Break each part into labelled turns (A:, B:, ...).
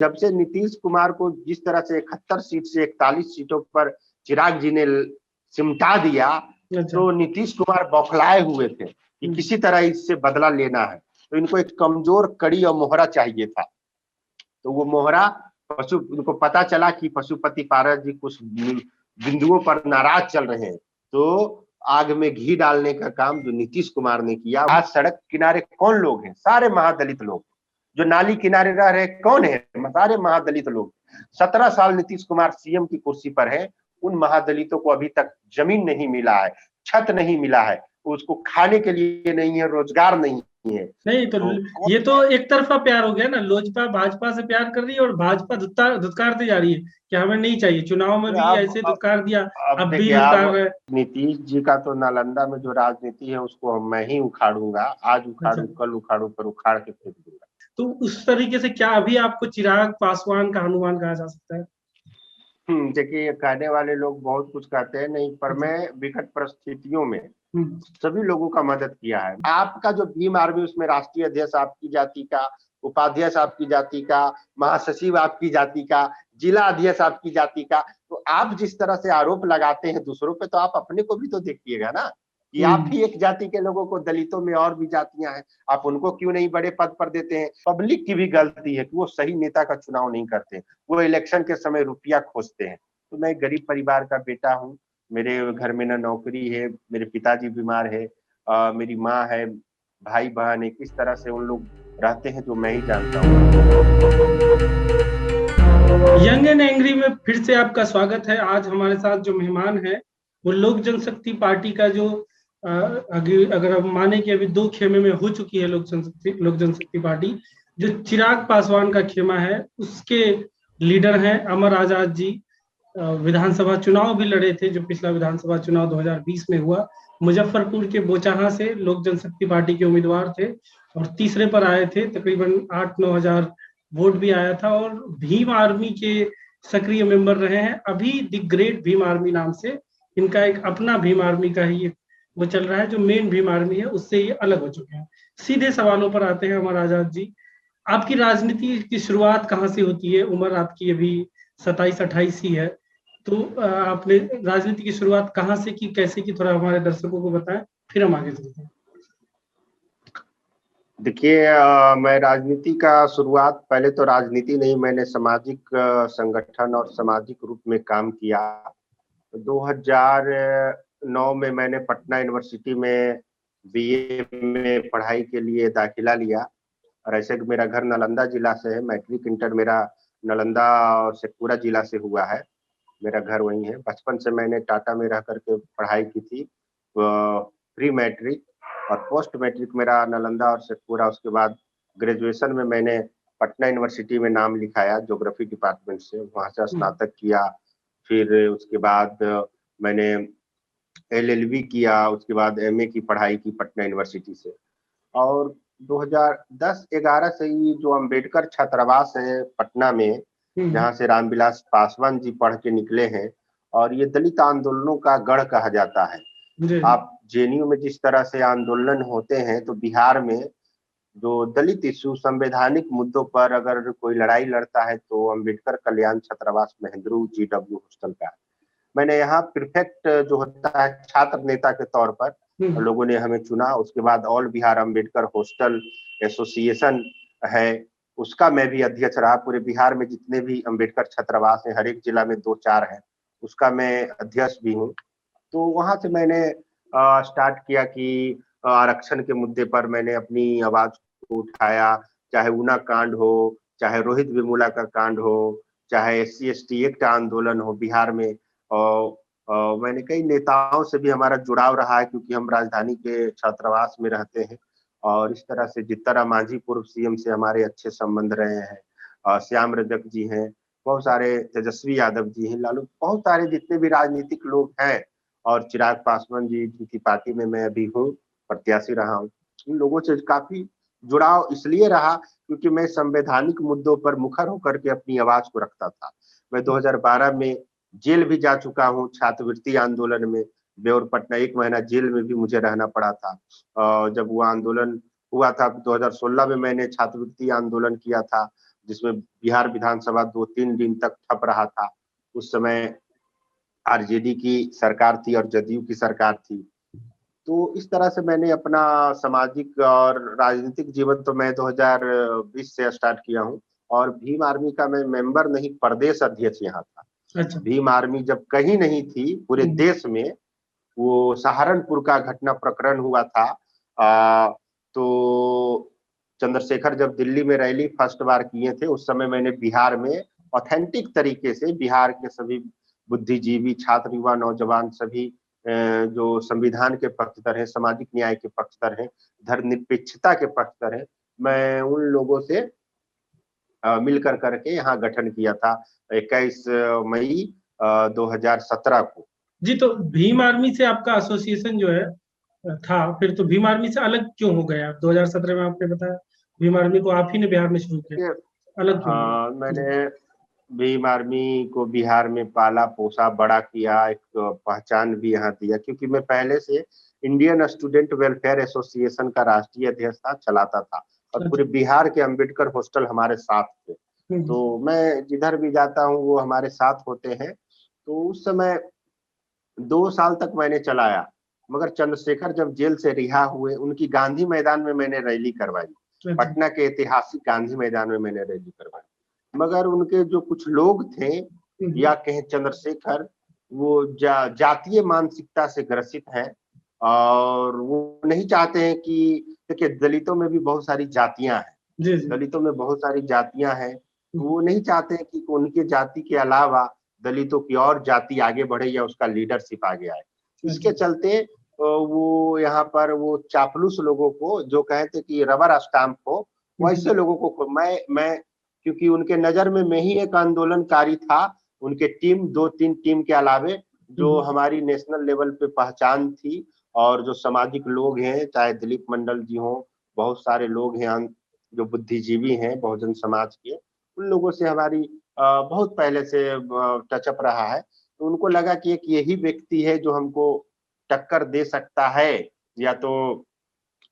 A: जब से नीतीश कुमार को जिस तरह से 71 सीट से 41 सीटों पर चिराग जी ने सिमटा दिया, तो नीतीश कुमार बौखलाए हुए थे कि किसी तरह इससे बदला लेना है। तो इनको एक कमजोर कड़ी और मोहरा चाहिए था। तो वो मोहरा उनको पता चला कि पशुपति पारस जी कुछ बिंदुओं पर नाराज चल रहे हैं, तो आग में घी डालने का काम जो नीतीश कुमार ने किया। आज सड़क किनारे कौन लोग हैं? सारे महादलित लोग। जो नाली किनारे रह रहे कौन है? सारे महादलित लोग। 17 साल नीतीश कुमार सीएम की कुर्सी पर है, उन महादलितों को अभी तक जमीन नहीं मिला है, छत नहीं मिला है, उसको खाने के लिए नहीं है, रोजगार नहीं है।
B: नहीं तो ये तो एक तरफा प्यार हो गया ना। लोजपा भाजपा से प्यार कर रही है और भाजपा धुतकारती जा रही है कि हमें नहीं चाहिए। चुनाव में भी ऐसे धुतकार दिया, अब भी धुतकार रहे।
A: नीतीश जी का तो नालंदा में जो राजनीति है उसको मैं ही उखाड़ूंगा, आज उखाड़ू कल उखाड़ू पर उखाड़ के फेंक दूंगा।
B: तो उस तरीके से क्या अभी आपको चिराग पासवान का हनुमान कहा जा सकता है?
A: देखिए, कहने वाले लोग बहुत कुछ कहते हैं, नहीं पर मैं विकट परिस्थितियों में सभी लोगों का मदद किया है। आपका जो भीम आर्मी, उसमें राष्ट्रीय अध्यक्ष आपकी जाति का, उपाध्यक्ष आपकी जाति का, महासचिव आपकी जाति का, जिला अध्यक्ष आपकी जाति का, तो आप जिस तरह से आरोप लगाते हैं दूसरों पे, तो आप अपने को भी तो देखिएगा ना कि आप ही एक जाति के लोगों को, दलितों में और भी जातियां हैं, आप उनको क्यों नहीं बड़े पद पर देते हैं? पब्लिक की भी गलती है कि वो सही नेता का चुनाव नहीं करते, वो इलेक्शन के समय रुपया खोजते हैं। तो मैं गरीब परिवार का बेटा हूँ, मेरे घर में ना नौकरी है, मेरे पिताजी बीमार है, मेरी माँ है, भाई बहन है, किस तरह से उन लोग रहते हैं जो मैं ही जानता हूँ।
B: यंग एंड एंग्री में फिर से आपका स्वागत है। आज हमारे साथ जो मेहमान है वो लोक जनशक्ति पार्टी का जो अगर हम माने कि अभी 2 खेमे में हो चुकी है लोक जनशक्ति पार्टी, जो चिराग पासवान का खेमा है उसके लीडर हैं अमर आजाद जी। विधानसभा चुनाव भी लड़े थे, जो पिछला विधानसभा चुनाव 2020 में हुआ। मुजफ्फरपुर के बोचाहा से लोक जनशक्ति पार्टी के उम्मीदवार थे और तीसरे पर आए थे। तकरीबन 8-9 हजार वोट भी आया था और भीम आर्मी के सक्रिय मेंबर रहे हैं। अभी द ग्रेट भीम आर्मी नाम से इनका एक अपना भीम आर्मी का ही वो चल रहा है, जो मेन भीम आर्मी है उससे ये अलग हो चुके हैं। सीधे सवालों पर आते हैं अमर आजाद जी। आपकी राजनीति की शुरुआत कहाँ से होती है? उम्र आपकी अभी 27-28 ही है, तो आपने राजनीति की शुरुआत कहाँ से की, कैसे की, थोड़ा हमारे दर्शकों को बताएं, फिर हम आगे चलते हैं।
A: देखिए, मैं राजनीति का शुरुआत, पहले तो राजनीति नहीं, मैंने सामाजिक संगठन और सामाजिक रूप में काम किया। 2009 में मैंने पटना यूनिवर्सिटी में बीए में पढ़ाई के लिए दाखिला लिया। और ऐसे मेरा घर नालंदा जिला से है, मैट्रिक इंटर मेरा नालंदा और शेखपुरा जिला से हुआ है, मेरा घर वहीं है। बचपन से मैंने टाटा में रह करके पढ़ाई की थी, प्री मैट्रिक और पोस्ट मैट्रिक मेरा नालंदा और शेखपुरा। उसके बाद ग्रेजुएशन में मैंने पटना यूनिवर्सिटी में नाम लिखाया ज्योग्राफी डिपार्टमेंट से, वहाँ से स्नातक किया। फिर उसके बाद मैंने एलएलबी किया, उसके बाद एमए की पढ़ाई की पटना यूनिवर्सिटी से। और 2010-11 से ही जो अंबेडकर छात्रावास है पटना में, जहाँ से रामविलास पासवान जी पढ़ के निकले हैं, और ये दलित आंदोलनों का गढ़ कहा जाता है। आप जेएनयू में जिस तरह से आंदोलन होते हैं, तो बिहार में जो दलित इशू, संवैधानिक मुद्दों पर अगर कोई लड़ाई लड़ता है तो अंबेडकर कल्याण छात्रावास महेंद्रू जीडब्ल्यू हॉस्टल का। मैंने यहाँ प्रीफेक्ट जो होता है छात्र नेता के तौर पर लोगों ने हमें चुना। उसके बाद all Bihar Ambedkar hostel association है, उसका मैं भी अध्यक्ष रहा। पूरे बिहार में जितने भी अंबेडकर छात्रावास हैं, हर एक जिला में 2-4 है, उसका मैं अध्यक्ष भी हूँ। तो वहां से मैंने स्टार्ट किया कि आरक्षण के मुद्दे पर मैंने अपनी आवाज को उठाया, चाहे ऊना कांड हो, चाहे रोहित वेमुला का कांड हो, चाहे SC/ST एक्ट आंदोलन हो बिहार में। और मैंने कई नेताओं से भी हमारा जुड़ाव रहा है, क्योंकि हम राजधानी के छात्रावास में रहते हैं। और इस तरह से जीतनराम मांझी पूर्व सीएम से हमारे अच्छे संबंध रहे हैं, श्याम रजक जी हैं, बहुत सारे, तेजस्वी यादव जी हैं, लालू, बहुत सारे जितने भी राजनीतिक लोग हैं, और चिराग पासवान जी जिनकी पार्टी में मैं अभी हूँ, प्रत्याशी रहा हूँ, इन लोगों से काफी जुड़ाव इसलिए रहा क्योंकि मैं संवैधानिक मुद्दों पर मुखर होकर के अपनी आवाज को रखता था। मैं 2012 में जेल भी जा चुका हूँ छात्रवृत्ति आंदोलन में, बेउर पटना 1 महीना जेल में भी मुझे रहना पड़ा था। जब वो आंदोलन हुआ था 2016 में, मैंने छात्रवृत्ति आंदोलन किया था। जिसमें बिहार विधानसभा 2-3 दिन तक ठप रहा था। उस समय आरजेडी की सरकार थी और जदयू की सरकार थी। तो इस तरह से मैंने अपना सामाजिक और राजनीतिक जीवन तो मैं 2020 से स्टार्ट किया हूँ, और भीम आर्मी का मैं मेंबर नहीं, प्रदेश अध्यक्ष यहाँ था।
B: अच्छा।
A: भीम आर्मी जब कहीं नहीं थी पूरे देश में, वो सहारनपुर का घटना प्रकरण हुआ था। तो चंद्रशेखर जब दिल्ली में रैली फर्स्ट बार किए थे, उस समय मैंने बिहार में ऑथेंटिक तरीके से बिहार के सभी बुद्धिजीवी, छात्र, युवा, नौजवान सभी जो संविधान के पक्षधर हैं, सामाजिक न्याय के पक्षधर हैं, धर्मनिरपेक्षता के पक्षधर हैं, मैं उन लोगों से मिलकर करके यहाँ गठन किया था 21 मई 2017 को।
B: जी, तो भीम आर्मी से आपका एसोसिएशन जो है था, फिर तो भीम आर्मी से अलग क्यों हो गया? 2017 में आपने बताया भीम आर्मी को आप ही ने बिहार में शुरू किया, अलग क्यों?
A: मैंने भीम आर्मी को बिहार में पाला पोसा बड़ा किया, एक पहचान भी यहाँ दिया, क्योंकि मैं पहले से इंडियन स्टूडेंट वेलफेयर एसोसिएशन का राष्ट्रीय अध्यक्ष था, चलाता था, और पूरे बिहार के अंबेडकर हॉस्टल हमारे साथ थे। तो मैं जिधर भी जाता हूँ वो हमारे साथ होते हैं। तो उस समय 2 साल तक मैंने चलाया, मगर चंद्रशेखर जब जेल से रिहा हुए, उनकी गांधी मैदान में मैंने रैली करवाई। पटना के ऐतिहासिक गांधी मैदान में मैंने रैली करवाई, मगर उनके जो कुछ लोग थे, या कहें चंद्रशेखर, वो जातीय मानसिकता से ग्रसित हैं, और वो नहीं चाहते हैं कि, देखिए दलितों में भी बहुत सारी जातियां हैं, दलितों में बहुत सारी जातियां हैं, वो नहीं चाहते हैं कि उनके जाति के अलावा दलितों की और जाति आगे बढ़े या उसका लीडरशिप आगे आए। इसके चलते वो यहाँ पर वो चापलूस लोगों को, जो कहते कि रबर स्टाम्प हो, वैसे लोगों को मैं क्योंकि उनके नजर में मैं ही एक आंदोलनकारी था, उनके टीम 2-3 टीम के अलावे जो हमारी नेशनल लेवल पे पहचान थी, और जो सामाजिक लोग हैं, चाहे दिलीप मंडल जी हों, बहुत सारे लोग हैं जो बुद्धिजीवी हैं बहुजन समाज के, उन लोगों से हमारी बहुत पहले से टचअप रहा है। तो उनको लगा कि एक यही व्यक्ति है जो हमको टक्कर दे सकता है, या तो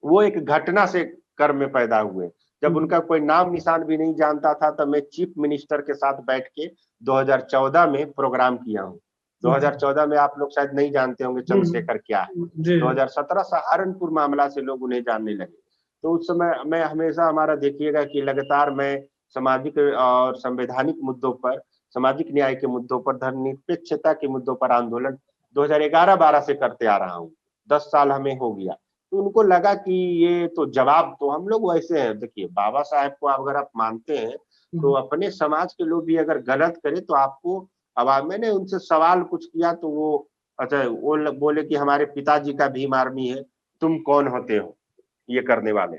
A: वो एक घटना से कर में पैदा हुए। जब उनका कोई नाम निशान भी नहीं जानता था, तब मैं चीफ मिनिस्टर के साथ बैठ के 2014 में प्रोग्राम किया हूँ। 2014 में आप लोग शायद नहीं जानते होंगे चंद्रशेखर क्या है। 2017 सहारनपुर मामला से लोग उन्हें जानने लगे। तो उस समय मैं हमेशा, हमारा देखिएगा कि लगातार मैं सामाजिक और संवैधानिक मुद्दों पर, सामाजिक न्याय के मुद्दों पर, धर्मनिरपेक्षता के मुद्दों पर आंदोलन 2011-12 से करते आ रहा हूँ। 10 साल हमें हो गया। तो उनको लगा कि ये तो जवाब तो हम लोग वैसे हैं। देखिए बाबा साहेब को अगर आप मानते हैं, तो अपने समाज के लोग भी अगर गलत करे तो आपको, अब मैंने उनसे सवाल कुछ किया तो वो, अच्छा वो बोले कि हमारे पिताजी का भीम आर्मी है, तुम कौन होते हो ये करने वाले।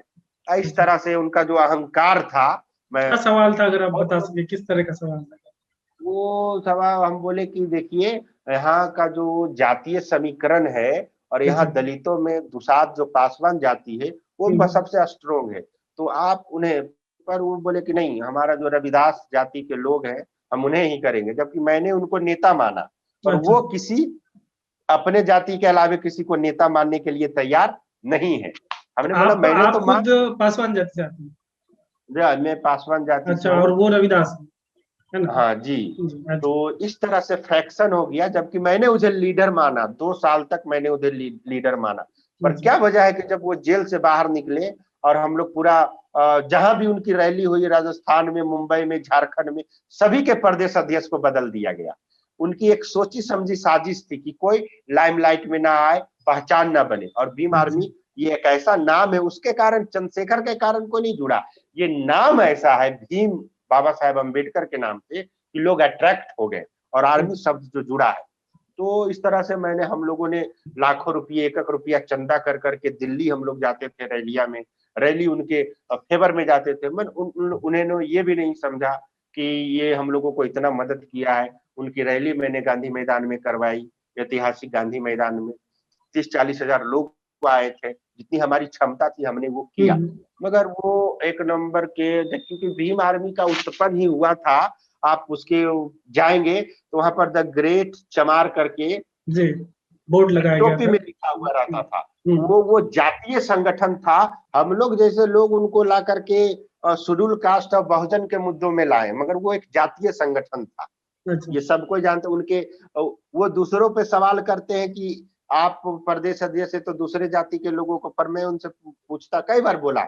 A: इस तरह से उनका जो अहंकार था, मैं
B: क्या सवाल था, अगर आप बता सके किस तरह का सवाल था?
A: वो सवाल हम बोले कि देखिए, यहाँ का जो जातीय समीकरण है, और यहाँ दलितों में दुसाध जो पासवान जाति है, वो सबसे स्ट्रोंग है, तो आप उन्हें, पर वो बोले कि नहीं, हमारा जो रविदास जाति के लोग हैं, हम उन्हें ही करेंगे। जबकि मैंने उनको नेता माना, और वो किसी अपने जाति के अलावे किसी को नेता मानने के लिए तैयार नहीं है। हमने बोला मैंने
B: आप
A: तो
B: खुद पासवान जाति से आते हैं?
A: मैं पासवान जाति से।
B: और वो रविदास है ना?
A: हाँ जी। तो इस तरह से फ्रैक्शन हो गया, जबकि मैंने उसे लीडर माना, 2 साल तक मैंने उसे लीडर माना। पर क्या वजह है कि जब वो जेल से बाहर निकले, और हम लोग पूरा जहां भी उनकी रैली हुई, राजस्थान में, मुंबई में, झारखंड में, सभी के प्रदेश अध्यक्ष को बदल दिया गया। उनकी एक सोची समझी साजिश थी कि कोई लाइमलाइट में ना आए, पहचान ना बने। और भीम आर्मी ये एक ऐसा नाम है, उसके कारण, चंद्रशेखर के कारण को नहीं जुड़ा, ये नाम ऐसा है भीम, बाबा साहेब अम्बेडकर के नाम से, कि लोग अट्रैक्ट हो गए, और आर्मी शब्द जो जुड़ा है। तो इस तरह से हम लोगों ने लाखों रुपये, 1-1 रुपया चंदा कर करके दिल्ली हम लोग जाते थे रैलिया में, रैली उनके फेवर में जाते थे। उन्होंने ये भी नहीं समझा कि ये हम लोगों को इतना मदद किया है। उनकी रैली मैंने गांधी मैदान में करवाई, ऐतिहासिक गांधी मैदान में 30-40 हजार लोग आए थे, जितनी हमारी क्षमता थी हमने वो किया। मगर वो एक नंबर के, क्योंकि भीम आर्मी का उत्पन्न ही हुआ था, आप उसके जाएंगे तो वहां पर द ग्रेट चमार करके
B: बोर्ड लगाया गया
A: टोपी में लिखा हुआ रहता था। वो जातीय संगठन था। हम लोग जैसे लोग उनको ला करके शेड्यूल कास्ट और बहुजन के मुद्दों में लाए, मगर वो एक जातीय संगठन था। ये सबको जानते। उनके वो दूसरों पे सवाल करते हैं कि आप प्रदेश अध्यक्ष है तो दूसरे जाति के लोगों को, पर मैं उनसे पूछता, कई बार बोला,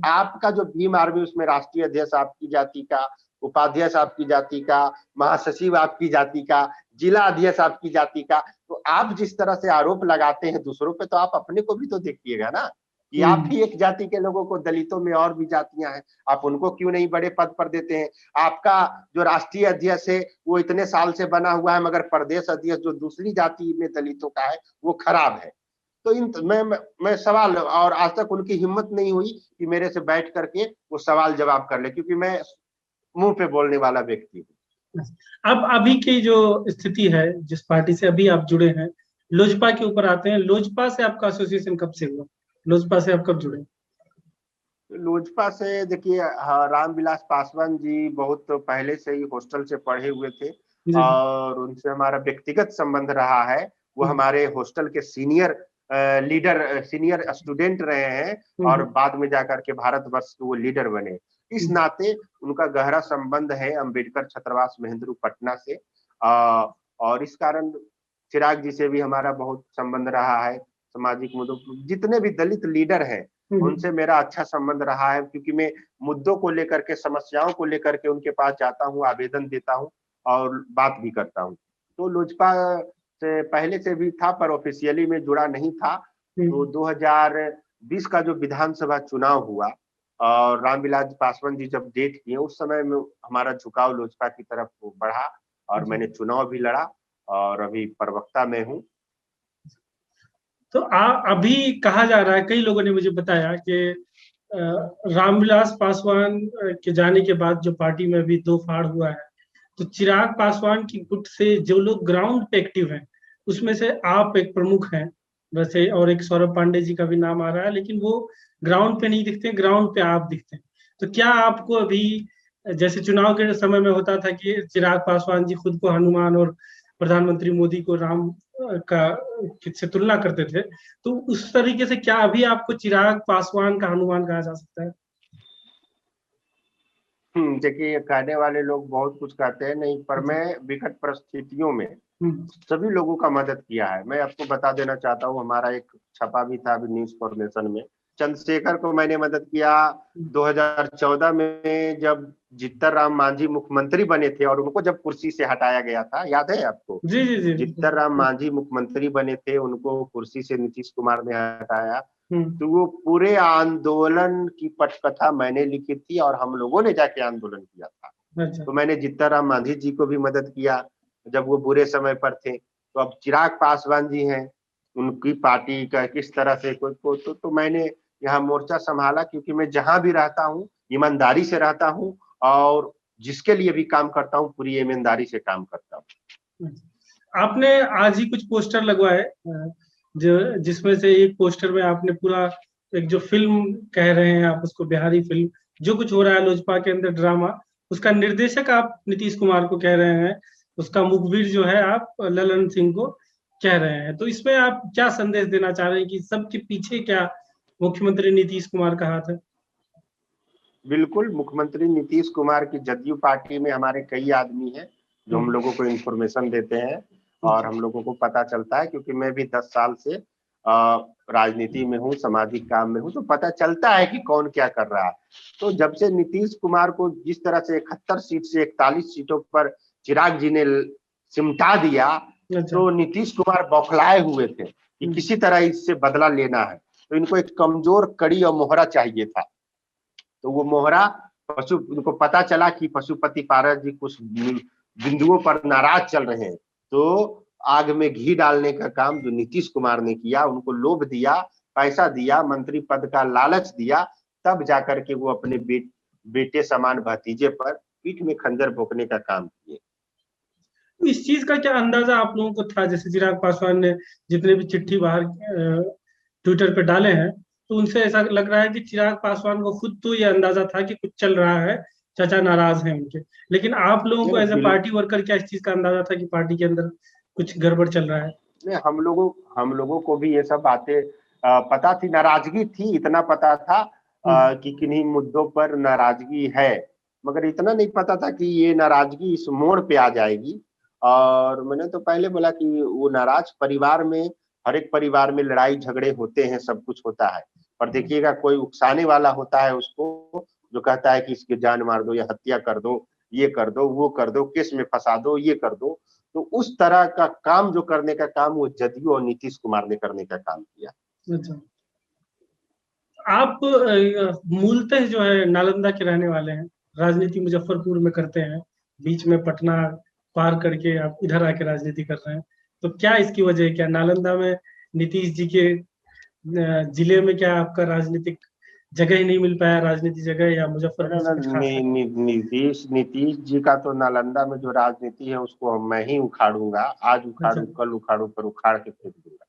A: आपका जो भीम आर्मी उसमें राष्ट्रीय अध्यक्ष आपकी जाति का, उपाध्यक्ष आपकी जाति का, महासचिव आपकी जाति का, जिला अध्यक्ष आपकी जाति का, तो आप जिस तरह से आरोप लगाते हैं दूसरों पे, तो आप अपने को भी तो देखिएगा ना कि आप ही एक जाति के लोगों को, दलितों में और भी जातियां हैं, आप उनको क्यों नहीं बड़े पद पर देते हैं। आपका जो राष्ट्रीय अध्यक्ष है वो इतने साल से बना हुआ है, मगर प्रदेश अध्यक्ष जो दूसरी जाति में दलितों का है वो खराब है। तो मैं सवाल, और आज तक उनकी हिम्मत नहीं हुई कि मेरे से बैठ करके वो सवाल जवाब कर ले, क्योंकि मैं मुंह पे बोलने वाला व्यक्ति हूँ।
B: अब अभी की जो स्थिति है, जिस पार्टी से अभी आप जुड़े हैं, लोजपा के ऊपर आते हैं। लोजपा से आपका एसोसिएशन कब से हुआ? लोजपा से आप कब जुड़े?
A: लोजपा से देखिए, रामविलास पासवान जी बहुत पहले से ही हॉस्टल से पढ़े हुए थे और उनसे हमारा व्यक्तिगत संबंध रहा है। वो हमारे हॉस्टल के सीनियर लीडर, सीनियर स्टूडेंट रहे हैं और बाद में जाकर के भारतवर्ष के वो लीडर बने। इस नाते उनका गहरा संबंध है अम्बेडकर छात्रावास महेंद्रू पटना से, और इस कारण चिराग जी से भी हमारा बहुत संबंध रहा है। सामाजिक मुद्दों, जितने भी दलित लीडर हैं उनसे मेरा अच्छा संबंध रहा है, क्योंकि मैं मुद्दों को लेकर के, समस्याओं को लेकर के उनके पास जाता हूँ, आवेदन देता हूँ और बात भी करता हूँ। तो लोजपा से पहले से भी था, पर ऑफिशियली में जुड़ा नहीं था। तो 2020 का जो विधानसभा चुनाव हुआ और रामविलास पासवान जी जब डेट किए, उस समय में हमारा झुकाव लोजपा की तरफ बढ़ा और मैंने चुनाव भी लड़ा और अभी प्रवक्ता में हूँ।
B: तो अभी कहा जा रहा है, कई लोगों ने मुझे बताया कि रामविलास पासवान के जाने के बाद जो पार्टी में अभी दो फाड़ हुआ है, तो चिराग पासवान की गुट से जो लोग ग्राउंड पे एक्टिव हैं, उसमें से आप एक प्रमुख हैं वैसे, और एक सौरभ पांडे जी का भी नाम आ रहा है, लेकिन वो ग्राउंड पे नहीं दिखते, ग्राउंड पे आप दिखते हैं। तो क्या आपको अभी, जैसे चुनाव के समय में होता था कि चिराग पासवान जी खुद को हनुमान और प्रधानमंत्री मोदी को राम का से तुलना करते थे, तो उस तरीके से क्या अभी आपको चिराग पासवान का हनुमान कहा जा सकता है?
A: देखिए, कहने वाले लोग बहुत कुछ कहते हैं, नहीं, पर मैं विकट परिस्थितियों में सभी लोगों का मदद किया है। मैं आपको बता देना चाहता हूँ, हमारा एक छपा भी था अभी न्यूज फॉर्मेशन में, चंद्रशेखर को मैंने मदद किया 2014 में, जब जित्तर राम मांझी मुख्यमंत्री बने थे और उनको जब कुर्सी से हटाया गया था, याद है आपको?
B: जी जी जी।
A: जित्तर राम मांझी मुख्यमंत्री बने थे, उनको कुर्सी से नीतीश कुमार ने हटाया। तो वो पूरे आंदोलन की पटकथा मैंने लिखी थी और हम लोगों ने जाके आंदोलन किया था। तो मैंने जित्तर राम मांझी जी को भी मदद किया जब वो बुरे समय पर थे। तो अब चिराग पासवान जी हैं, उनकी पार्टी का किस तरह से तो मैंने यहाँ मोर्चा संभाला, क्योंकि मैं जहां भी रहता हूँ ईमानदारी से रहता हूँ और जिसके लिए भी काम करता हूँ पूरी ईमानदारी से काम करता हूँ।
B: आपने आज ही कुछ पोस्टर लगवाए, जो जिसमें से एक पोस्टर में आपने पूरा एक जो फिल्म कह रहे हैं आप उसको, बिहारी फिल्म, जो कुछ हो रहा है लोजपा के अंदर ड्रामा, उसका निर्देशक आप नीतीश कुमार को कह रहे हैं, उसका मुखबिर जो है आप ललन सिंह को कह रहे हैं। तो इसमें आप क्या संदेश देना चाह रहे हैं कि सबके पीछे क्या मुख्यमंत्री नीतीश कुमार का हाथ है?
A: बिल्कुल, मुख्यमंत्री नीतीश कुमार की जदयू पार्टी में हमारे कई आदमी हैं जो हम लोगों को इंफॉर्मेशन देते हैं और हम लोगों को पता चलता है, क्योंकि मैं भी 10 साल से राजनीति में हूँ, सामाजिक काम में हूँ, तो पता चलता है कि कौन क्या कर रहा है। तो जब से नीतीश कुमार को जिस तरह से 71 सीट से 41 सीटों पर चिराग जी ने सिमटा दिया, तो नीतीश कुमार बौखलाए हुए थे कि किसी तरह इससे बदला लेना है। तो इनको एक कमजोर कड़ी और मोहरा चाहिए था। तो वो मोहरा उनको पता चला कि पशुपति पारस जी कुछ बिंदुओं पर नाराज चल रहे हैं, तो आग में घी डालने का काम जो नीतीश कुमार ने किया, उनको लोभ दिया, पैसा दिया, मंत्री पद का लालच दिया, तब जाकर के वो अपने बेटे समान भतीजे पर पीठ में खंजर भोंकने का काम किए।
B: तो इस चीज का क्या अंदाजा आप लोगों को था? जैसे चिराग पासवान ने जितने भी चिट्ठी बाहर ट्विटर पे डाले हैं, तो उनसे ऐसा लग रहा है कि चिराग पासवान को खुद तो ये अंदाजा था कि कुछ चल रहा है, चाचा नाराज हैं उनके, लेकिन आप लोगों को एज ए पार्टी वर्कर क्या इस चीज का अंदाजा था कि पार्टी के अंदर कुछ गड़बड़ चल रहा है?
A: नहीं, हम लोगों को भी ये सब बातें पता थी, नाराजगी थी, इतना पता था कि किन्हीं मुद्दों पर नाराजगी है, मगर इतना नहीं पता था कि ये नाराजगी इस मोड़ पे आ जाएगी। और मैंने तो पहले बोला कि वो नाराज परिवार में, हर एक परिवार में लड़ाई झगड़े होते हैं, सब कुछ होता है, पर देखिएगा कोई उकसाने वाला होता है उसको, जो कहता है कि इसकी जान मार दो या हत्या कर दो, ये कर दो, वो कर दो, केस में फंसा दो, ये कर दो। तो उस तरह का काम जो करने का काम वो जदयू और नीतीश कुमार ने करने का काम किया।
B: अच्छा, आप मूलतः जो है नालंदा के रहने वाले हैं, राजनीति मुजफ्फरपुर में करते हैं, बीच में पटना पार करके आप इधर आके राजनीति कर रहे हैं, तो क्या इसकी वजह है? क्या नालंदा में नीतीश जी के जिले में क्या आपका राजनीतिक जगह ही नहीं मिल पाया, राजनीति जगह, या मुजफ्फरपुर से कुछ खास है?
A: नीतीश नीतीश जी का तो नालंदा में जो राजनीति है उसको मैं ही उखाड़ूंगा, आज
B: अच्छा।
A: उखाड़ू कल उखाड़ू पर उखाड़ के फेंक दूंगा।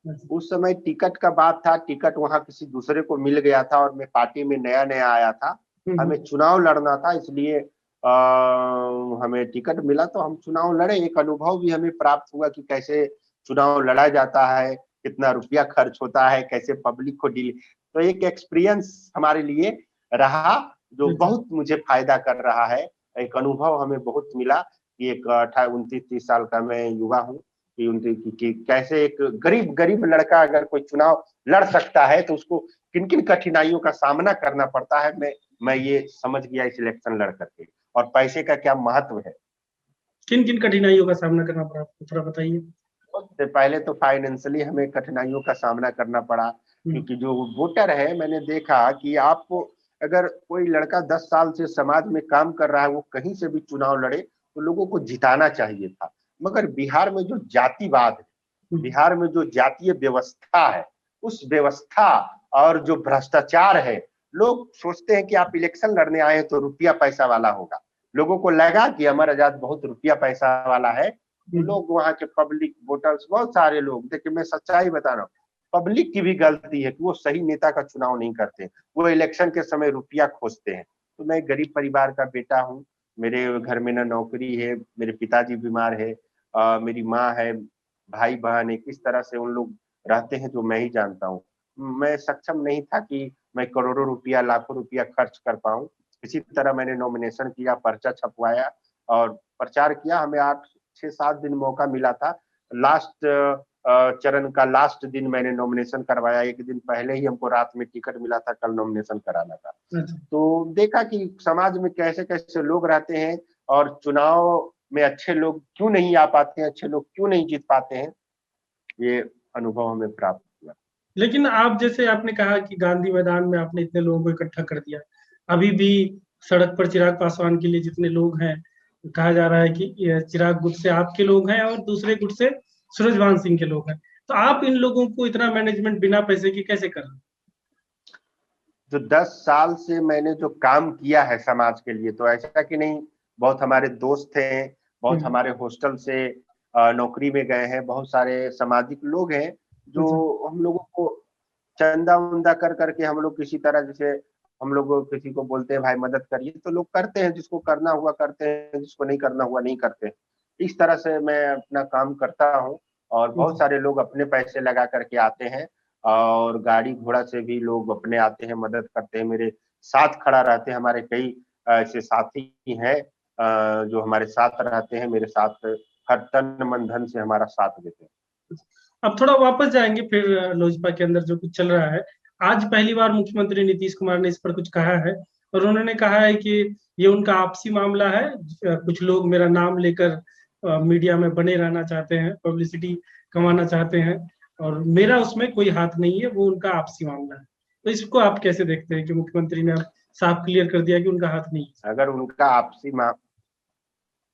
B: अच्छा।
A: उस समय टिकट का बात था, टिकट वहां किसी दूसरे को मिल गया था और मैं पार्टी में नया नया आया था, हमें चुनाव लड़ना था, इसलिए हमें टिकट मिला तो हम चुनाव लड़े। एक अनुभव भी हमें प्राप्त हुआ कि कैसे चुनाव लड़ा जाता है, कितना रुपया खर्च होता है, कैसे पब्लिक को डील, तो एक एक्सपीरियंस हमारे लिए रहा जो
B: अच्छा।
A: बहुत मुझे फायदा कर रहा है। एक अनुभव हमें बहुत मिला कि एक 28-29-30 साल का मैं युवा हूँ कि कैसे एक गरीब गरीब लड़का अगर कोई चुनाव लड़ सकता है तो उसको किन किन कठिनाइयों का सामना करना पड़ता है, मैं ये समझ गया इस इलेक्शन लड़ करके, और पैसे का क्या महत्व है।
B: किन किन कठिनाइयों का सामना करना पड़ा आपको, थोड़ा बताइए।
A: सबसे पहले तो फाइनेंशियली हमें कठिनाइयों का सामना करना पड़ा, क्योंकि जो वोटर है, मैंने देखा कि आपको अगर कोई लड़का 10 साल से समाज में काम कर रहा है, वो कहीं से भी चुनाव लड़े तो लोगों को जिताना चाहिए था, मगर बिहार में जो जातिवाद है, बिहार में जो जातीय व्यवस्था है, उस व्यवस्था और जो भ्रष्टाचार है, लोग सोचते हैं कि आप इलेक्शन लड़ने आए हैं तो रुपया पैसा वाला होगा, लोगों को लगा कि अमर आजाद बहुत रुपया पैसा वाला है, तो लोग वहां के पब्लिक वोटर्स बहुत सारे लोग, देखिए मैं सच्चाई बता रहा हूँ, पब्लिक की भी गलती है कि वो सही नेता का चुनाव नहीं करते, वो इलेक्शन के समय रुपया खोजते हैं। तो मैं गरीब परिवार का बेटा हूँ, मेरे घर में ना नौकरी है, मेरे पिताजी बीमार है, मेरी माँ है, भाई बहन है, किस तरह से उन लोग रहते हैं जो मैं ही जानता हूँ। मैं सक्षम नहीं था कि मैं करोड़ों रुपया लाखों रुपया खर्च कर पाऊँ। इसी तरह मैंने नॉमिनेशन किया, पर्चा छपवाया और प्रचार किया। हमें 8-6-7 दिन मौका मिला था। लास्ट चरण का लास्ट दिन मैंने नॉमिनेशन करवाया, एक दिन पहले ही हमको रात में टिकट मिला था, कल नॉमिनेशन कराना था।
B: अच्छा।
A: तो देखा कि समाज में कैसे कैसे लोग रहते हैं और चुनाव में अच्छे लोग क्यों नहीं आ पाते हैं, अच्छे लोग क्यों नहीं जीत पाते हैं, ये अनुभव हमें प्राप्त हुआ।
B: लेकिन आप जैसे आपने कहा कि गांधी मैदान में आपने इतने लोगों को इकट्ठा कर दिया, अभी भी सड़क पर चिराग पासवान के लिए जितने लोग हैं, कहा जा रहा है कि ये चिराग गुट से आपके लोग हैं और दूसरे गुट से सूरजभान सिंह के लोग हैं, तो आप इन लोगों को इतना मैनेजमेंट बिना पैसे के कैसे कर रहे हैं?
A: जो 10 साल से मैंने जो काम किया है समाज के लिए, तो ऐसा कि नहीं, बहुत हमारे दोस्त हैं, बहुत हमारे हॉस्टल से नौकरी में गए हैं, बहुत सारे सामाजिक लोग हैं जो
B: अच्छा।
A: हम लोगों को चंदा उंदा कर करके, हम लोग किसी तरह, जैसे हम लोग किसी को बोलते हैं भाई मदद करिए, तो लोग करते हैं, जिसको करना हुआ करते हैं, जिसको नहीं करना हुआ नहीं करते। इस तरह से मैं अपना काम करता हूँ और बहुत सारे लोग अपने पैसे लगा करके आते हैं और गाड़ी घोड़ा से भी लोग अपने आते हैं, मदद करते हैं, मेरे साथ खड़ा रहते हैं। हमारे कई ऐसे साथी हैं जो हमारे साथ रहते हैं, मेरे साथ हर तन मन धन से हमारा साथ देते हैं।
B: अब थोड़ा वापस जाएंगे फिर लोजपा के अंदर जो कुछ चल रहा है। आज पहली बार मुख्यमंत्री नीतीश कुमार ने इस पर कुछ कहा है, और उन्होंने कहा है कि ये उनका आपसी मामला है। कुछ लोग मेरा नाम लेकर मीडिया में बने रहना चाहते हैं, पब्लिसिटी कमाना चाहते हैं, और मेरा उसमें कोई हाथ नहीं है, वो उनका आपसी मामला है। तो इसको आप कैसे देखते हैं कि मुख्यमंत्री ने अब साफ क्लियर कर दिया कि उनका हाथ नहीं है?
A: अगर उनका आपसी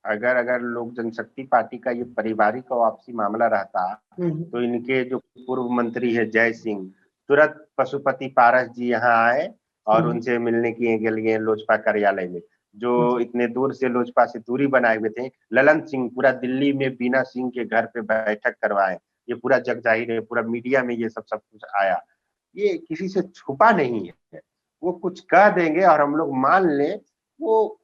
A: अगर अगर लोक जनशक्ति पार्टी का ये पारिवारिक और आपसी मामला रहता, तो इनके जो पूर्व मंत्री है जय सिंह, तुरंत पशुपति पारस जी यहाँ आए और उनसे मिलने के लिए गए लोजपा कार्यालय में, जो इतने दूर से लोजपा से दूरी बनाए हुए थे। ललन सिंह पूरा दिल्ली में बीना सिंह के घर पे बैठक करवाए, ये पूरा जग जाहिर है, पूरा मीडिया में ये सब कुछ आया, ये किसी से छुपा नहीं है। वो कुछ कह देंगे और हम लोग मान लें, वो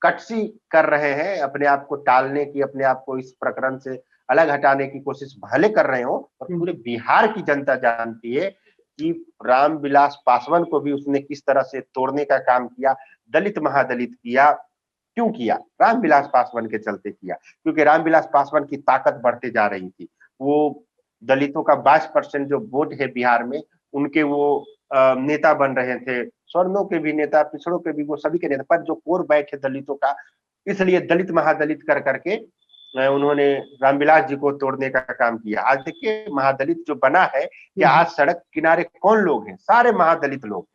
A: कटसी कर रहे हैं अपने आप को टालने की, अपने आप को इस प्रकरण से अलग हटाने की कोशिश भले कर रहे हो, और पूरे बिहार की जनता जानती है कि रामविलास पासवान को भी उसने किस तरह से तोड़ने का काम किया, दलित महादलित किया। क्यों किया? रामविलास पासवान के चलते किया, क्योंकि रामविलास पासवान की ताकत बढ़ते जा रही थी। वो दलितों का 22% जो वोट है बिहार में, उनके वो नेता बन रहे थे, स्वर्णों के भी नेता, पिछड़ों के भी, वो सभी के नेता, पर जो कोर बैठ है दलितों का, इसलिए दलित महादलित कर करके उन्होंने रामविलास जी को तोड़ने का काम किया। आज देखिए महादलित जो बना है कि आज सड़क किनारे कौन लोग हैं? सारे महादलित लोग।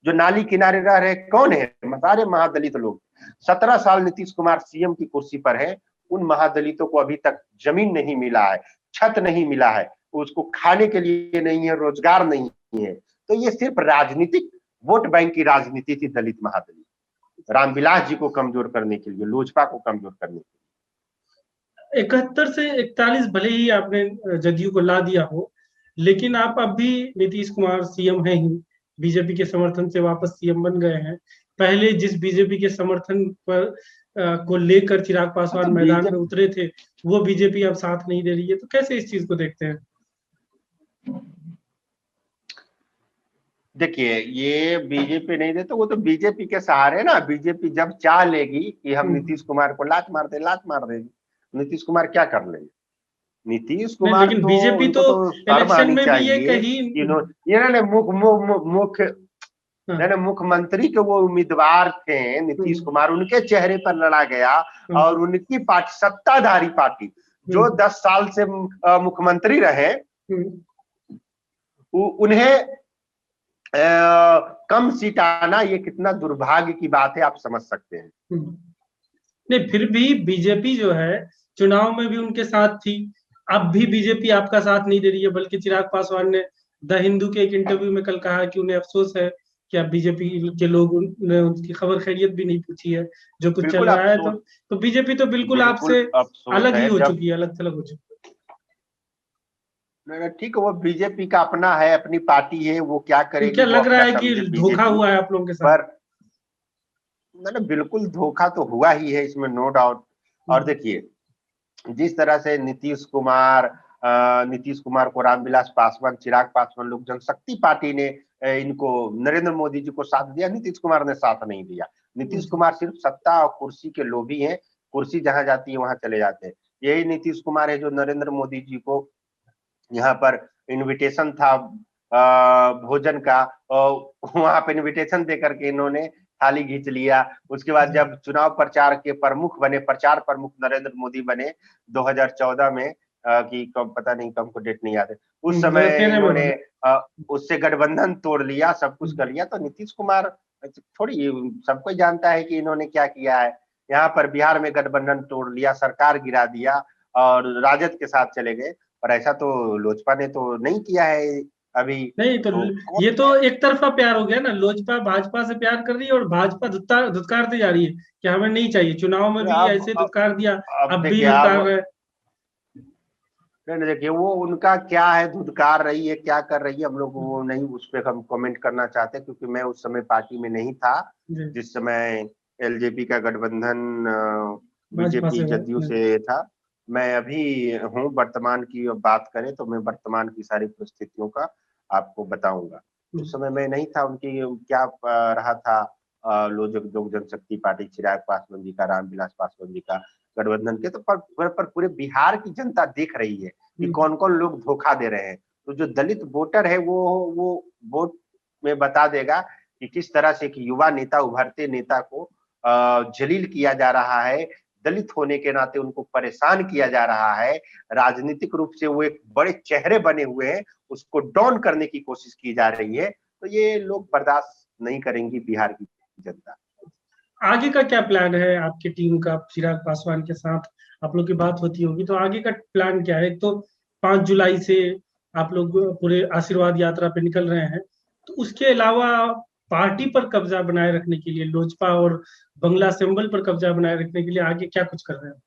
A: जो नाली किनारे रह रहे कौन है? सारे महादलित लोग। 17 साल नीतीश कुमार सीएम की कुर्सी पर है, उन महादलितों को अभी तक जमीन नहीं मिला है, छत नहीं मिला है, उसको खाने के लिए नहीं है, रोजगार नहीं है। तो ये सिर्फ राजनीतिक वोट बैंक की राजनीति थी दलित महादलित, रामविलास जी को कमजोर करने के लिए, लोजपा को कमजोर करने के लिए।
B: 71 से 41 भले ही आपने जदयू को ला दिया हो, लेकिन आप अब भी नीतीश कुमार सीएम हैं ही, बीजेपी के समर्थन से वापस सीएम बन गए हैं। पहले जिस बीजेपी के समर्थन पर को लेकर चिराग पासवान मैदान में उतरे थे, वो बीजेपी अब साथ नहीं दे रही है, तो कैसे इस चीज को देखते हैं?
A: देखिए, ये बीजेपी नहीं देते, वो तो बीजेपी के सहारे ना। बीजेपी जब चाह लेगी कि हम नीतीश कुमार को लात मार देगी। नीतीश कुमार क्या कर लेंगे? नीतीश कुमार
B: लेकिन
A: तो
B: बीजेपी
A: उनको तो शर्म
B: इलेक्शन
A: आनी
B: में भी ये
A: चाहिए।
B: कहीं
A: इन्होंने मुख्यमंत्री के वो उम्मीदवार थे नीतीश कुमार, उनके चेहरे पर लड़ा गया, और उनकी पार्टी, सत्ताधारी पार्टी जो 10 साल से मुख्यमंत्री रहे, उन्हें कम सीट आना, ये कितना दुर्भाग्य की बात है, आप समझ सकते हैं।
B: नहीं, फिर भी बीजेपी जो है चुनाव में भी उनके साथ थी, अब भी बीजेपी आपका साथ नहीं दे रही है। बल्कि चिराग पासवान ने द हिंदू के एक इंटरव्यू में कल कहा कि उन्हें अफसोस है कि अब बीजेपी के लोग ने उनकी खबर खैरियत भी नहीं पूछी है, जो कुछ चल रहा है। तो बीजेपी तो बिल्कुल आपसे अलग ही हो चुकी है, अलग थलग हो चुकी है।
A: ठीक है, वो बीजेपी का अपना है, अपनी पार्टी है, वो क्या करेगी,
B: क्या लग रहा है कि धोखा
A: बीजेपी
B: हुआ है आप लोगों के साथ?
A: पर बिल्कुल धोखा तो हुआ ही है, इसमें नो डाउट। और देखिए, जिस तरह से नीतीश कुमार को रामविलास पासवान, चिराग पासवान, लोक जनशक्ति पार्टी ने इनको, नरेंद्र मोदी जी को साथ दिया, नीतीश कुमार ने साथ नहीं दिया। नीतीश कुमार सिर्फ सत्ता और कुर्सी के लोभी हैं, कुर्सी जहां जाती है वहां चले जाते हैं। यही नीतीश कुमार है जो नरेंद्र मोदी जी को यहाँ पर इनविटेशन था भोजन का, वहां पे इनविटेशन देकर के इन्होंने थाली खींच लिया। उसके बाद जब चुनाव प्रचार के प्रमुख बने, प्रचार प्रमुख नरेंद्र मोदी बने 2014 में, कि कब पता नहीं, कब को डेट नहीं याद है, उस समय इन्होंने उससे गठबंधन तोड़ लिया, सब कुछ कर लिया। तो नीतीश कुमार थोड़ी, सबको जानता है कि इन्होंने क्या किया है। यहाँ पर बिहार में गठबंधन तोड़ लिया, सरकार गिरा दिया और राजद के साथ चले गए। पर ऐसा तो लोजपा ने तो नहीं किया है अभी।
B: नहीं तो ये तो एक तरफा प्यार हो गया ना, लोजपा भाजपा से प्यार कर रही है और भाजपा धुतकारती जा रही है कि हमें नहीं चाहिए। चुनाव में भी ऐसे धुतकार दिया, अब भी धुतकार रहे।
A: देखिए, वो उनका क्या है, धुतकार रही है, क्या कर रही है, हम लोग वो नहीं, उस पर हम कमेंट करना चाहते, क्योंकि मैं उस समय पार्टी में नहीं था जिस समय एलजेपी का गठबंधन बीजेपी जदयू से था। मैं अभी हूँ, वर्तमान की बात करें तो मैं वर्तमान की सारी परिस्थितियों का आपको बताऊंगा। उस समय मैं नहीं था, उनकी क्या रहा था लोक जनशक्ति पार्टी, चिराग पासवान जी का, रामविलास पासवान जी का गठबंधन के। तो पर पूरे बिहार की जनता देख रही है कि कौन कौन लोग धोखा दे रहे हैं। तो जो दलित वोटर है वो वोट में बता देगा कि किस तरह से एक युवा नेता, उभरते नेता को जलील किया जा रहा है, दलित होने के नाते उनको परेशान किया जा रहा है, राजनीतिक रूप से वो एक बड़े चेहरे बने हुए हैं, उसको डाउन करने की कोशिश की जा रही है। तो ये लोग बर्दाश्त नहीं करेंगी बिहार की जनता।
B: आगे का क्या प्लान है आपकी टीम का? चिराग पासवान के साथ आप लोग की बात होती होगी, तो आगे का प्लान क्या है? तो 5 जुलाई से आप लोग पूरे आशीर्वाद यात्रा पे निकल रहे हैं, तो उसके अलावा पार्टी पर कब्जा बनाए रखने के लिए, लोजपा और बंगला सिंबल पर कब्जा बनाए रखने के लिए आगे क्या कुछ कर रहे हैं?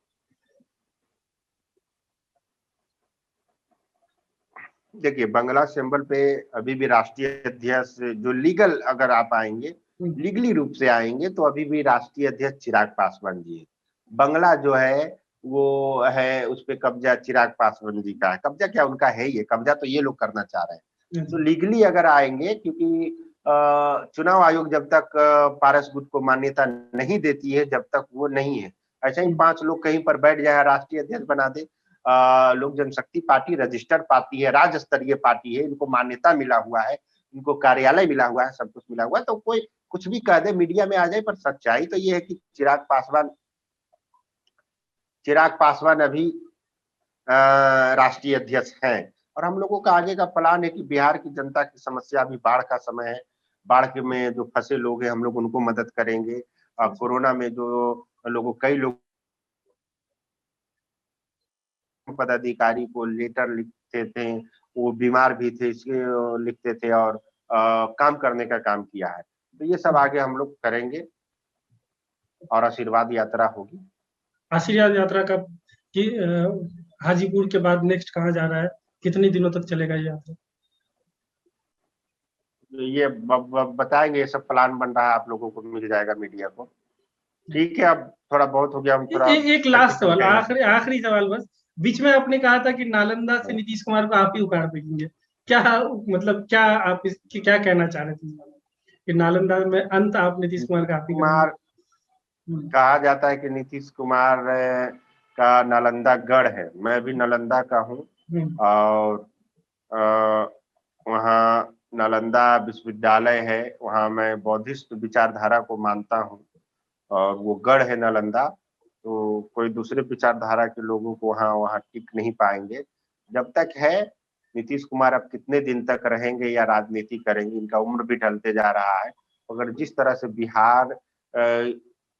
A: देखिए, बंगला सिंबल पे अभी भी राष्ट्रीय अध्यक्ष जो लीगल, अगर आप आएंगे लीगली रूप से आएंगे, तो अभी भी राष्ट्रीय अध्यक्ष चिराग पासवान जी है। बंगला जो है वो है उस पे कब्जा चिराग पासवान जी का है। कब्जा क्या उनका है, ये कब्जा तो ये लोग करना चाह रहे हैं। तो लीगली अगर आएंगे, क्योंकि चुनाव आयोग जब तक पारस गुट को मान्यता नहीं देती है, जब तक वो नहीं है। ऐसे ही 5 लोग कहीं पर बैठ जाए, राष्ट्रीय अध्यक्ष बना दे। लोक जनशक्ति पार्टी रजिस्टर्ड पार्टी है, राज्य स्तरीय पार्टी है, इनको मान्यता मिला हुआ है, इनको कार्यालय मिला हुआ है, सब कुछ मिला हुआ है। तो कोई कुछ भी कह दे, मीडिया में आ जाए, पर सच्चाई तो ये है कि चिराग पासवान अभी राष्ट्रीय अध्यक्ष हैं। और हम लोगों का आगे का प्लान है कि बिहार की जनता की समस्या, अभी बाढ़ का समय है, बाढ़ के में जो फंसे लोग हैं हम लोग उनको मदद करेंगे। कोरोना में जो कई लोग पदाधिकारी को लेटर लिखते थे, वो बीमार भी थे, इसके लिखते थे और काम करने का काम किया है। तो ये सब आगे हम लोग करेंगे और आशीर्वाद यात्रा होगी।
B: आशीर्वाद यात्रा का कि हाजीपुर के बाद नेक्स्ट कहाँ जा रहा है, कितने दिनों तक चलेगा ये यात्रा?
A: ये बताएंगे, ये सब प्लान बन रहा है, आप लोगों को मिल जाएगा मीडिया को। ठीक है, अब थोड़ा बहुत हो गया, हम थोड़ा
B: एक लास्ट सवाल, आखिरी सवाल बस। बीच में आपने कहा था कि नालंदा से नीतीश कुमार को आप ही उखाड़ फेंकेंगे, क्या मतलब क्या आप इसकी क्या कहना चाह रहे थे कि नालंदा में अंत आप नीतीश कुमार का आप ही
A: कुमार कहा जाता है कि नीतीश कुमार का नालंदा गढ़ है, मैं भी नालंदा का हूँ और वहाँ नालंदा विश्वविद्यालय है, वहाँ मैं बौद्धिस्ट विचारधारा को मानता हूँ और वो गढ़ है नालंदा। तो कोई दूसरे विचारधारा के लोगों को वहाँ टिक नहीं पाएंगे। जब तक है, नीतीश कुमार अब कितने दिन तक रहेंगे या राजनीति करेंगे, इनका उम्र भी ढलते जा रहा है। अगर जिस तरह से बिहार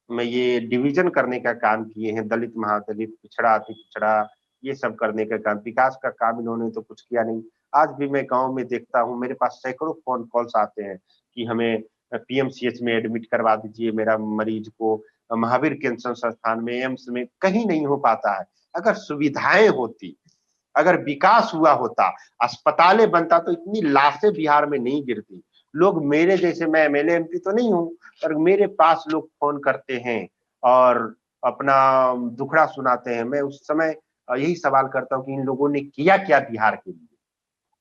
A: में ये डिवीजन करने का काम किए हैं, दलित महादलित, पिछड़ा अति पिछड़ा, ये सब करने का काम, विकास का काम इन्होंने तो कुछ किया नहीं। आज भी मैं गांव में देखता हूँ, मेरे पास सैकड़ों फोन कॉल्स आते हैं कि हमें पीएमसीएच में एडमिट करवा दीजिए, मेरा मरीज को महावीर कैंसर संस्थान में, एम्स में, कहीं नहीं हो पाता है। अगर सुविधाएं होती, अगर विकास हुआ होता, अस्पतालें बनता, तो इतनी लाशें बिहार में नहीं गिरती। लोग मेरे जैसे, मैं एमएलए एमपी तो नहीं हूँ, पर मेरे पास लोग फोन करते हैं और अपना दुखड़ा सुनाते हैं। मैं उस समय यही सवाल करता हूँ कि इन लोगों ने किया क्या बिहार के लिए,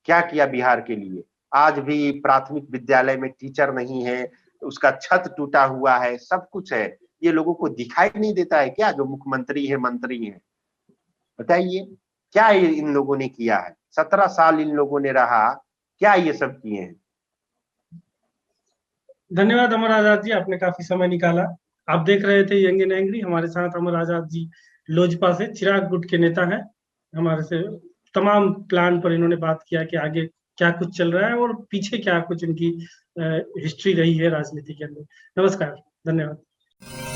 A: क्या किया बिहार के लिए? आज भी प्राथमिक विद्यालय में टीचर नहीं है, उसका छत टूटा हुआ है, सब कुछ है। ये लोगों को दिखाई नहीं देता है क्या, जो मुख्यमंत्री है, मंत्री है? बताइए, क्या ये इन लोगों ने किया है? 17 साल इन लोगों ने रहा, क्या ये सब किए हैं?
B: धन्यवाद अमर आजाद जी, आपने काफी समय निकाला। आप देख रहे थे यंग एंड एंग्री, हमारे साथ अमर आजाद जी लोजपा से चिराग गुट के नेता हैं। हमारे से तमाम प्लान पर इन्होंने बात किया कि आगे क्या कुछ चल रहा है और पीछे क्या कुछ इनकी हिस्ट्री रही है राजनीति के अंदर। नमस्कार, धन्यवाद।